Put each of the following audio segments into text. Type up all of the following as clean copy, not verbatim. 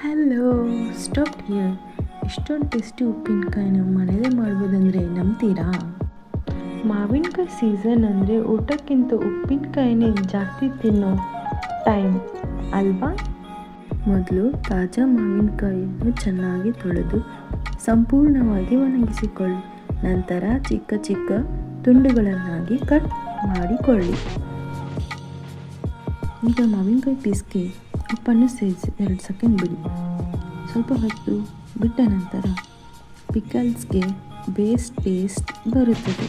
Hello, stop here. ಇಷ್ಟೊಂದು tasty ಉಪ್ಪಿನಕಾಯಿನ ಮನೇಲೇ ಮಾಡ್ಬೋದಂದರೆ ನಂಬ್ತೀರಾ? ಮಾವಿನಕಾಯಿ ಸೀಸನ್ ಅಂದರೆ ಊಟಕ್ಕಿಂತ ಉಪ್ಪಿನಕಾಯಿನೇ ಜಾಸ್ತಿ ತಿನ್ನೋ ಟೈಮ್ ಅಲ್ವಾ? ಮೊದಲು ತಾಜಾ ಮಾವಿನಕಾಯಿಯನ್ನು ಚೆನ್ನಾಗಿ ತೊಳೆದು ಸಂಪೂರ್ಣವಾಗಿ ಒಣಗಿಸಿಕೊಳ್ಳಿ. ನಂತರ ಚಿಕ್ಕ ಚಿಕ್ಕ ತುಂಡುಗಳನ್ನಾಗಿ ಕಟ್ ಮಾಡಿಕೊಳ್ಳಿ. ಈಗ ಮಾವಿನಕಾಯಿ ಪೀಸ್ಗೆ ಉಪ್ಪನ್ನು ಸೇರಿಸಿ 2 ಸೆಕೆಂಡ್ ಬಿಡಿ. ಸ್ವಲ್ಪ ಹೊತ್ತು ಬಿಟ್ಟ ನಂತರ ಪಿಕಲ್ಸ್ಗೆ ಬೇಸ್ ಟೇಸ್ಟ್ ಬರುತ್ತದೆ.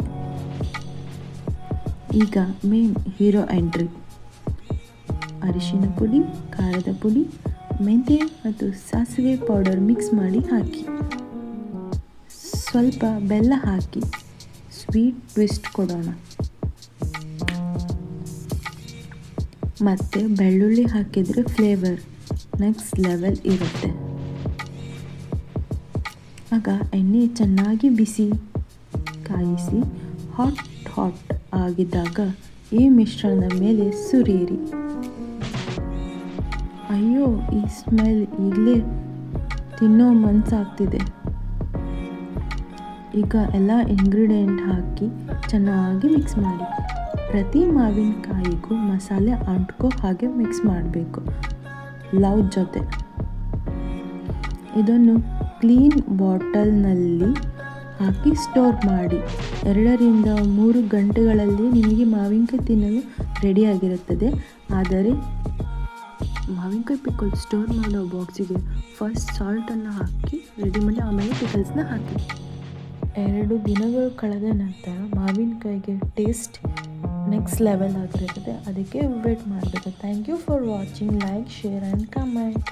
ಈಗ ಮೇನ್ ಹೀರೋ ಎಂಟ್ರಿ. ಅರಿಶಿನ ಪುಡಿ, ಖಾರದ ಪುಡಿ, ಮೆಂತ್ಯ ಮತ್ತು ಸಾಸಿವೆ ಪೌಡರ್ ಮಿಕ್ಸ್ ಮಾಡಿ ಹಾಕಿ. ಸ್ವಲ್ಪ ಬೆಲ್ಲ ಹಾಕಿ ಸ್ವೀಟ್ ಟ್ವಿಸ್ಟ್ ಕೊಡೋಣ. ಮತ್ತು ಬೆಳ್ಳುಳ್ಳಿ ಹಾಕಿದರೆ ಫ್ಲೇವರ್ ನೆಕ್ಸ್ಟ್ ಲೆವೆಲ್ ಇರುತ್ತೆ. ಆಗ ಎಣ್ಣೆ ಚೆನ್ನಾಗಿ ಬಿಸಿ ಕಾಯಿಸಿ ಹಾಟ್ ಆಗಿದ್ದಾಗ ಈ ಮಿಶ್ರಣದ ಮೇಲೆ ಸುರಿಯಿರಿ. ಅಯ್ಯೋ, ಈ ಸ್ಮೆಲ್ ಈಗಲೇ ತಿನ್ನೋ ಮನಸ್ಸಾಗ್ತಿದೆ. ಈಗ ಎಲ್ಲ ಇಂಗ್ರೀಡಿಯೆಂಟ್ ಹಾಕಿ ಚೆನ್ನಾಗಿ ಮಿಕ್ಸ್ ಮಾಡಿ. ಪ್ರತಿ ಮಾವಿನಕಾಯಿಗೂ ಮಸಾಲೆ ಅಂಟ್ಕೋ ಹಾಗೆ ಮಿಕ್ಸ್ ಮಾಡಬೇಕು ಲವ್ ಜೊತೆ. ಇದನ್ನು ಕ್ಲೀನ್ ಬಾಟಲ್ನಲ್ಲಿ ಹಾಕಿ ಸ್ಟೋರ್ ಮಾಡಿ. 2 ರಿಂದ 3 ಗಂಟೆಗಳಲ್ಲಿ ನಿಮಗೆ ಮಾವಿನಕಾಯಿ ತಿನ್ನಲು ರೆಡಿಯಾಗಿರುತ್ತದೆ. ಆದರೆ ಮಾವಿನಕಾಯಿ ಪಿಕಲ್ ಸ್ಟೋರ್ ಮಾಡೋ ಬಾಕ್ಸಿಗೆ ಫಸ್ಟ್ ಸಾಲ್ಟನ್ನು ಹಾಕಿ ರೆಡಿ ಮಾಡಿ, ಆಮೇಲೆ ಪಿಕಲ್ಸ್ನ ಹಾಕಿ. 2 ದಿನಗಳು ಕಳೆದ ನಂತರ ಮಾವಿನಕಾಯಿಗೆ ಟೇಸ್ಟ್ ನೆಕ್ಸ್ಟ್ ಲೆವೆಲ್ ಆಗಿರುತ್ತದೆ. ಅದಕ್ಕೆ ವೇಟ್ ಮಾಡಬೇಕು. Thank you for watching. Like, share and comment.